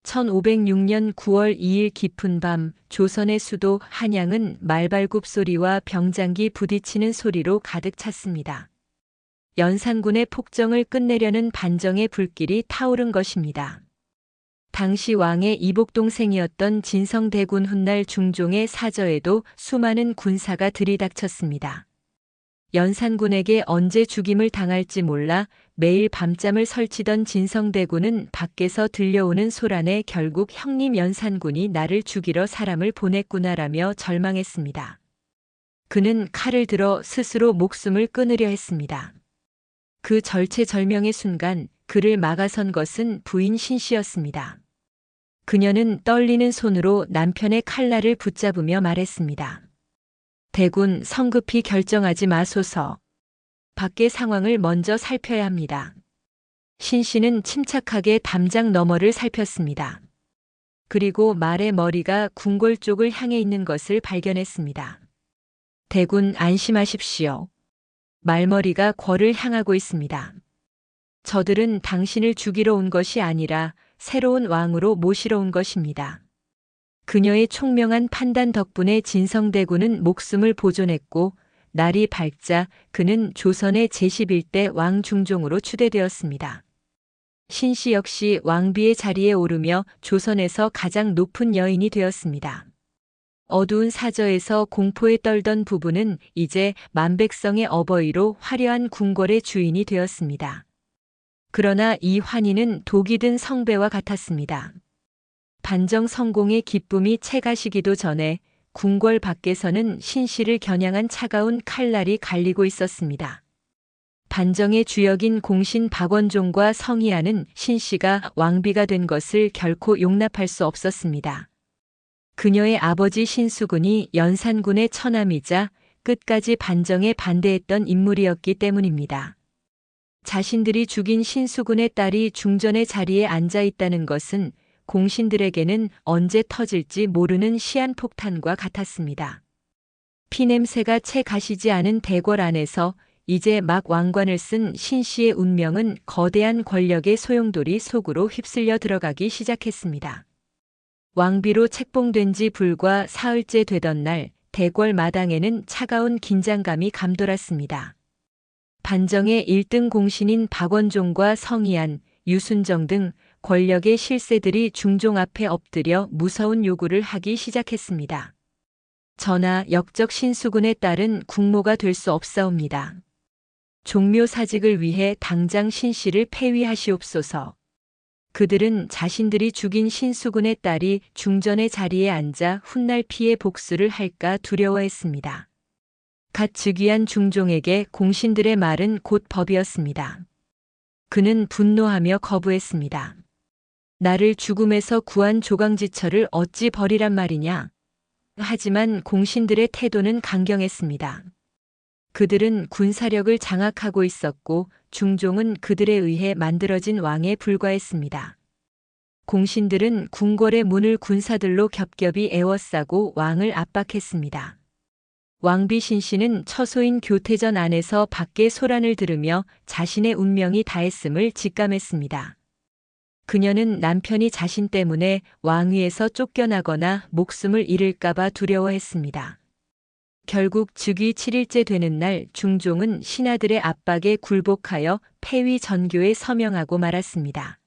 1506년 9월 2일 깊은 밤 조선의 수도 한양은 말발굽 소리와 병장기 부딪히는 소리로 가득 찼습니다. 연산군의 폭정을 끝내려는 반정의 불길이 타오른 것입니다. 당시 왕의 이복 동생이었던 진성대군 훗날 중종의 사저에도 수많은 군사가 들이닥쳤습니다. 연산군에게 언제 죽임을 당할지 몰라 매일 밤잠을 설치던 진성대군은 밖에서 들려오는 소란에 결국 형님 연산군이 나를 죽이러 사람을 보냈구나라며 절망했습니다. 그는 칼을 들어 스스로 목숨을 끊으려 했습니다. 그 절체절명의 순간 그를 막아선 것은 부인 신씨였습니다. 그녀는 떨리는 손으로 남편의 칼날을 붙잡으며 말했습니다. 대군, 성급히 결정하지 마소서. 밖의 상황을 먼저 살펴야 합니다. 신씨는 침착하게 담장 너머를 살폈습니다. 그리고 말의 머리가 궁궐 쪽을 향해 있는 것을 발견했습니다. 대군, 안심하십시오. 말머리가 궐을 향하고 있습니다. 저들은 당신을 죽이러 온 것이 아니라 새로운 왕으로 모시러 온 것입니다. 그녀의 총명한 판단 덕분에 진성대군은 목숨을 보존했고 날이 밝자 그는 조선의 제11대 왕중종으로 추대되었습니다. 신씨 역시 왕비의 자리에 오르며 조선에서 가장 높은 여인이 되었습니다. 어두운 사저에서 공포에 떨던 부부는 이제 만백성의 어버이로 화려한 궁궐의 주인이 되었습니다. 그러나 이 환희는 독이 든 성배와 같았습니다. 반정 성공의 기쁨이 채 가시기도 전에 궁궐 밖에서는 신씨를 겨냥한 차가운 칼날이 갈리고 있었습니다. 반정의 주역인 공신 박원종과 성희아는 신씨가 왕비가 된 것을 결코 용납할 수 없었습니다. 그녀의 아버지 신수군이 연산군의 처남이자 끝까지 반정에 반대했던 인물이었기 때문입니다. 자신들이 죽인 신수군의 딸이 중전의 자리에 앉아 있다는 것은 공신들에게는 언제 터질지 모르는 시한폭탄과 같았습니다. 피냄새가 채 가시지 않은 대궐 안에서 이제 막 왕관을 쓴 신씨의 운명은 거대한 권력의 소용돌이 속으로 휩쓸려 들어가기 시작했습니다. 왕비로 책봉된 지 불과 사흘째 되던 날 대궐 마당에는 차가운 긴장감이 감돌았습니다. 반정의 1등 공신인 박원종과 성희안, 유순정 등 권력의 실세들이 중종 앞에 엎드려 무서운 요구를 하기 시작했습니다. 전하, 역적 신수군의 딸은 국모가 될 수 없사옵니다. 종묘 사직을 위해 당장 신씨를 폐위하시옵소서. 그들은 자신들이 죽인 신수군의 딸이 중전의 자리에 앉아 훗날 피해 복수를 할까 두려워했습니다. 갓 즉위한 중종에게 공신들의 말은 곧 법이었습니다. 그는 분노하며 거부했습니다. 나를 죽음에서 구한 조강지처를 어찌 버리란 말이냐. 하지만 공신들의 태도는 강경했습니다. 그들은 군사력을 장악하고 있었고 중종은 그들에 의해 만들어진 왕에 불과했습니다. 공신들은 궁궐의 문을 군사들로 겹겹이 에워싸고 왕을 압박했습니다. 왕비 신씨는 처소인 교태전 안에서 밖의 소란을 들으며 자신의 운명이 다했음을 직감했습니다. 그녀는 남편이 자신 때문에 왕위에서 쫓겨나거나 목숨을 잃을까봐 두려워했습니다. 결국 즉위 7일째 되는 날 중종은 신하들의 압박에 굴복하여 폐위 전교에 서명하고 말았습니다.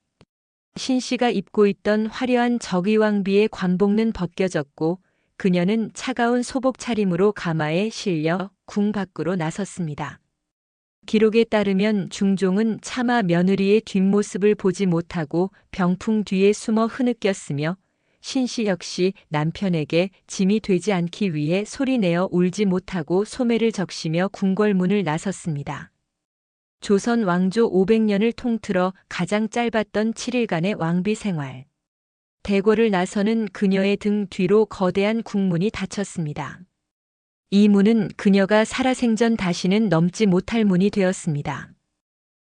신씨가 입고 있던 화려한 적의왕비의 관복는 벗겨졌고 그녀는 차가운 소복 차림으로 가마에 실려 궁 밖으로 나섰습니다. 기록에 따르면 중종은 차마 며느리의 뒷모습을 보지 못하고 병풍 뒤에 숨어 흐느꼈으며 신씨 역시 남편에게 짐이 되지 않기 위해 소리내어 울지 못하고 소매를 적시며 궁궐문을 나섰습니다. 조선 왕조 500년을 통틀어 가장 짧았던 7일간의 왕비 생활. 대궐을 나서는 그녀의 등 뒤로 거대한 궁문이 닫혔습니다. 이 문은 그녀가 살아생전 다시는 넘지 못할 문이 되었습니다.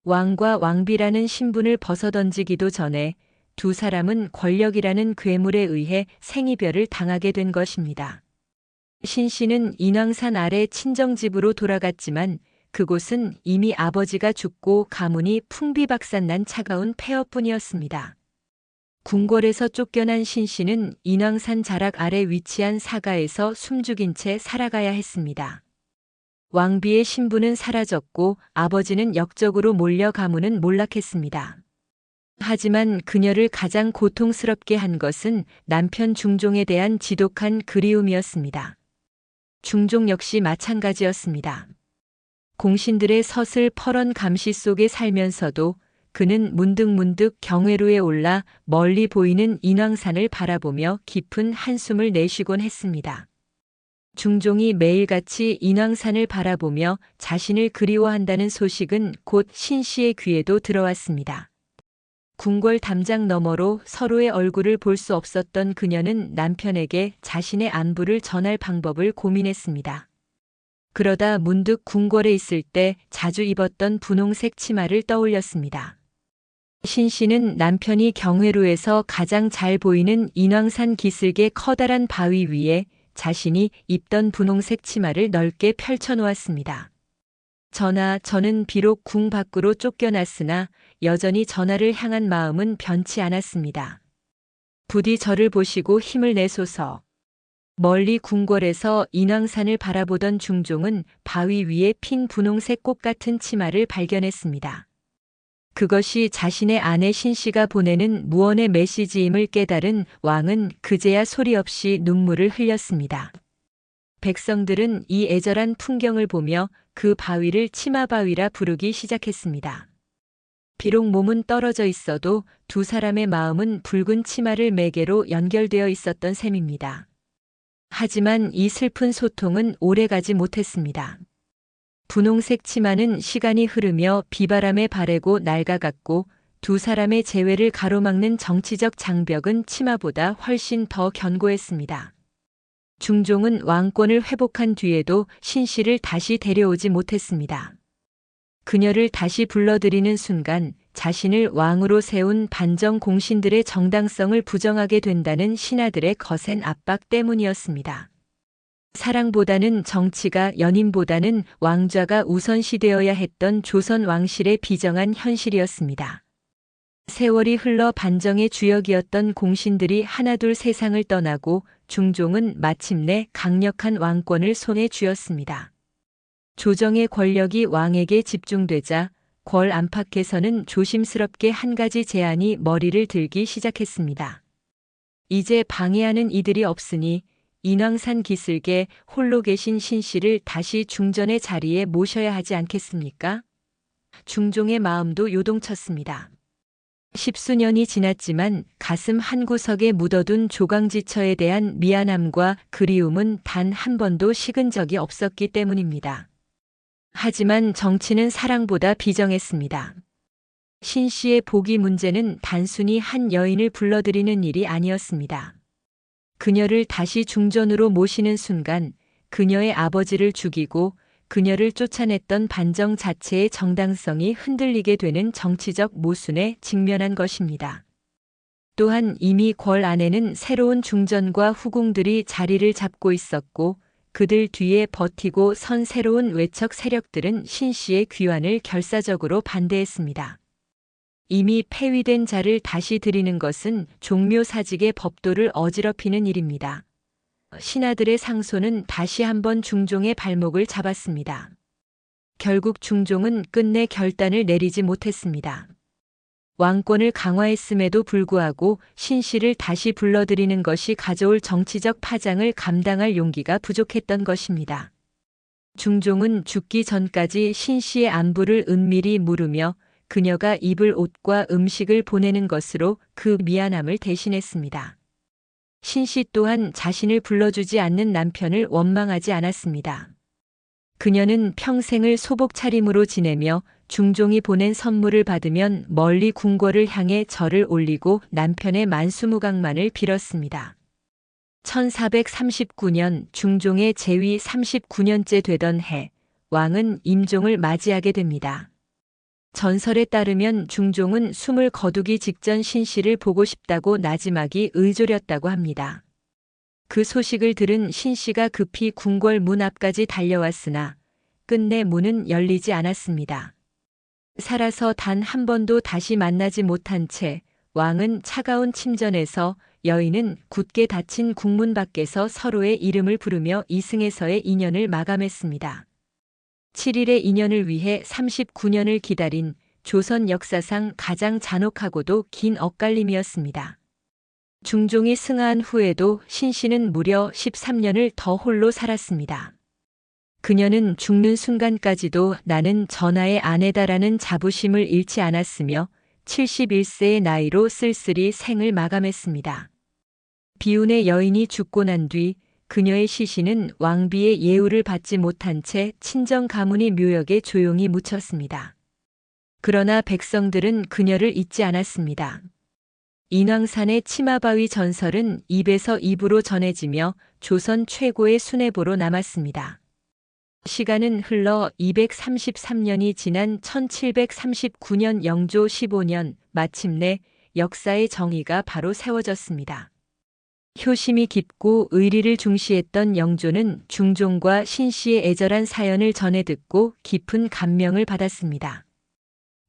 왕과 왕비라는 신분을 벗어던지기도 전에 두 사람은 권력이라는 괴물에 의해 생이별을 당하게 된 것입니다. 신씨는 인왕산 아래 친정집으로 돌아갔지만 그곳은 이미 아버지가 죽고 가문이 풍비박산난 차가운 폐허뿐이었습니다. 궁궐에서 쫓겨난 신씨는 인왕산 자락 아래 위치한 사가에서 숨죽인 채 살아가야 했습니다. 왕비의 신부는 사라졌고 아버지는 역적으로 몰려 가문은 몰락했습니다. 하지만 그녀를 가장 고통스럽게 한 것은 남편 중종에 대한 지독한 그리움이었습니다. 중종 역시 마찬가지였습니다. 공신들의 서슬 퍼런 감시 속에 살면서도 그는 문득문득 경회로에 올라 멀리 보이는 인왕산을 바라보며 깊은 한숨을 내쉬곤 했습니다. 중종이 매일같이 인왕산을 바라보며 자신을 그리워한다는 소식은 곧 신씨의 귀에도 들어왔습니다. 궁궐 담장 너머로 서로의 얼굴을 볼 수 없었던 그녀는 남편에게 자신의 안부를 전할 방법을 고민했습니다. 그러다 문득 궁궐에 있을 때 자주 입었던 분홍색 치마를 떠올렸습니다. 신씨는 남편이 경회로에서 가장 잘 보이는 인왕산 기슭의 커다란 바위 위에 자신이 입던 분홍색 치마를 넓게 펼쳐놓았습니다. 전하, 저는 비록 궁 밖으로 쫓겨났으나 여전히 전하를 향한 마음은 변치 않았습니다. 부디 저를 보시고 힘을 내소서. 멀리 궁궐에서 인왕산을 바라보던 중종은 바위 위에 핀 분홍색 꽃 같은 치마를 발견했습니다. 그것이 자신의 아내 신씨가 보내는 무언의 메시지임을 깨달은 왕은 그제야 소리 없이 눈물을 흘렸습니다. 백성들은 이 애절한 풍경을 보며 그 바위를 치마바위라 부르기 시작했습니다. 비록 몸은 떨어져 있어도 두 사람의 마음은 붉은 치마를 매개로 연결되어 있었던 셈입니다. 하지만 이 슬픈 소통은 오래가지 못했습니다. 분홍색 치마는 시간이 흐르며 비바람에 바래고 낡아갔고 두 사람의 재회를 가로막는 정치적 장벽은 치마보다 훨씬 더 견고했습니다. 중종은 왕권을 회복한 뒤에도 신씨를 다시 데려오지 못했습니다. 그녀를 다시 불러들이는 순간 자신을 왕으로 세운 반정 공신들의 정당성을 부정하게 된다는 신하들의 거센 압박 때문이었습니다. 사랑보다는 정치가, 연인보다는 왕좌가 우선시되어야 했던 조선 왕실의 비정한 현실이었습니다. 세월이 흘러 반정의 주역이었던 공신들이 하나둘 세상을 떠나고 중종은 마침내 강력한 왕권을 손에 쥐었습니다. 조정의 권력이 왕에게 집중되자 궐 안팎에서는 조심스럽게 한 가지 제안이 머리를 들기 시작했습니다. 이제 방해하는 이들이 없으니 인왕산 기슭에 홀로 계신 신씨를 다시 중전의 자리에 모셔야 하지 않겠습니까? 중종의 마음도 요동쳤습니다. 십수년이 지났지만 가슴 한구석에 묻어둔 조강지처에 대한 미안함과 그리움은 단 한 번도 식은 적이 없었기 때문입니다. 하지만 정치는 사랑보다 비정했습니다. 신씨의 복위 문제는 단순히 한 여인을 불러들이는 일이 아니었습니다. 그녀를 다시 중전으로 모시는 순간 그녀의 아버지를 죽이고 그녀를 쫓아냈던 반정 자체의 정당성이 흔들리게 되는 정치적 모순에 직면한 것입니다. 또한 이미 궐 안에는 새로운 중전과 후궁들이 자리를 잡고 있었고 그들 뒤에 버티고 선 새로운 외척 세력들은 신씨의 귀환을 결사적으로 반대했습니다. 이미 폐위된 자를 다시 들이는 것은 종묘사직의 법도를 어지럽히는 일입니다. 신하들의 상소는 다시 한번 중종의 발목을 잡았습니다. 결국 중종은 끝내 결단을 내리지 못했습니다. 왕권을 강화했음에도 불구하고 신씨를 다시 불러들이는 것이 가져올 정치적 파장을 감당할 용기가 부족했던 것입니다. 중종은 죽기 전까지 신씨의 안부를 은밀히 물으며 그녀가 입을 옷과 음식을 보내는 것으로 그 미안함을 대신했습니다. 신씨 또한 자신을 불러주지 않는 남편을 원망하지 않았습니다. 그녀는 평생을 소복 차림으로 지내며 중종이 보낸 선물을 받으면 멀리 궁궐을 향해 절을 올리고 남편의 만수무강만을 빌었습니다. 1439년 중종의 재위 39년째 되던 해, 왕은 임종을 맞이하게 됩니다. 전설에 따르면 중종은 숨을 거두기 직전 신씨를 보고 싶다고 나지막이 의졸였다고 합니다. 그 소식을 들은 신씨가 급히 궁궐 문 앞까지 달려왔으나 끝내 문은 열리지 않았습니다. 살아서 단 한 번도 다시 만나지 못한 채 왕은 차가운 침전에서, 여인은 굳게 닫힌 국문 밖에서 서로의 이름을 부르며 이승에서의 인연을 마감했습니다. 7일의 인연을 위해 39년을 기다린 조선 역사상 가장 잔혹하고도 긴 엇갈림이었습니다. 중종이 승하한 후에도 신씨는 무려 13년을 더 홀로 살았습니다. 그녀는 죽는 순간까지도 나는 전하의 아내다라는 자부심을 잃지 않았으며 71세의 나이로 쓸쓸히 생을 마감했습니다. 비운의 여인이 죽고 난 뒤 그녀의 시신은 왕비의 예우를 받지 못한 채 친정 가문이 묘역에 조용히 묻혔습니다. 그러나 백성들은 그녀를 잊지 않았습니다. 인왕산의 치마바위 전설은 입에서 입으로 전해지며 조선 최고의 수뇌보로 남았습니다. 시간은 흘러 233년이 지난 1739년 영조 15년 마침내 역사의 정의가 바로 세워졌습니다. 효심이 깊고 의리를 중시했던 영조는 중종과 신씨의 애절한 사연을 전해 듣고 깊은 감명을 받았습니다.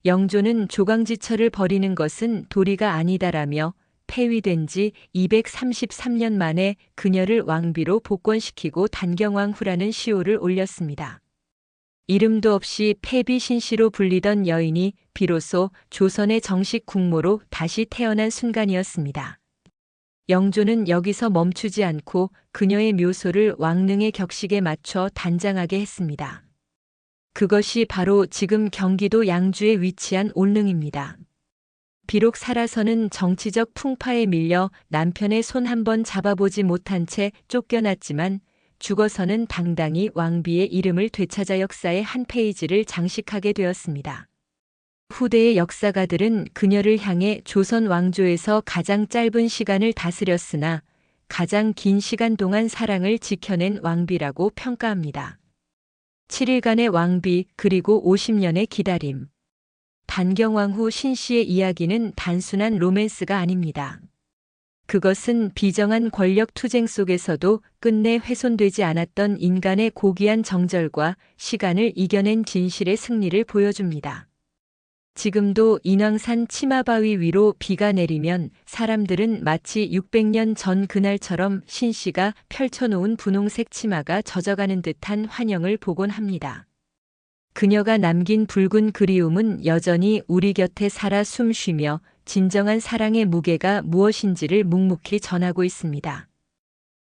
영조는 조강지처를 버리는 것은 도리가 아니다라며 폐위된 지 233년 만에 그녀를 왕비로 복권시키고 단경왕후라는 시호를 올렸습니다. 이름도 없이 폐비신씨로 불리던 여인이 비로소 조선의 정식 국모로 다시 태어난 순간이었습니다. 영조는 여기서 멈추지 않고 그녀의 묘소를 왕릉의 격식에 맞춰 단장하게 했습니다. 그것이 바로 지금 경기도 양주에 위치한 올릉입니다. 비록 살아서는 정치적 풍파에 밀려 남편의 손 한 번 잡아보지 못한 채 쫓겨났지만 죽어서는 당당히 왕비의 이름을 되찾아 역사의 한 페이지를 장식하게 되었습니다. 후대의 역사가들은 그녀를 향해 조선 왕조에서 가장 짧은 시간을 다스렸으나 가장 긴 시간 동안 사랑을 지켜낸 왕비라고 평가합니다. 7일간의 왕비 그리고 50년의 기다림. 단경왕후 신씨의 이야기는 단순한 로맨스가 아닙니다. 그것은 비정한 권력 투쟁 속에서도 끝내 훼손되지 않았던 인간의 고귀한 정절과 시간을 이겨낸 진실의 승리를 보여줍니다. 지금도 인왕산 치마바위 위로 비가 내리면 사람들은 마치 600년 전 그날처럼 신씨가 펼쳐놓은 분홍색 치마가 젖어가는 듯한 환영을 보곤 합니다. 그녀가 남긴 붉은 그리움은 여전히 우리 곁에 살아 숨쉬며 진정한 사랑의 무게가 무엇인지를 묵묵히 전하고 있습니다.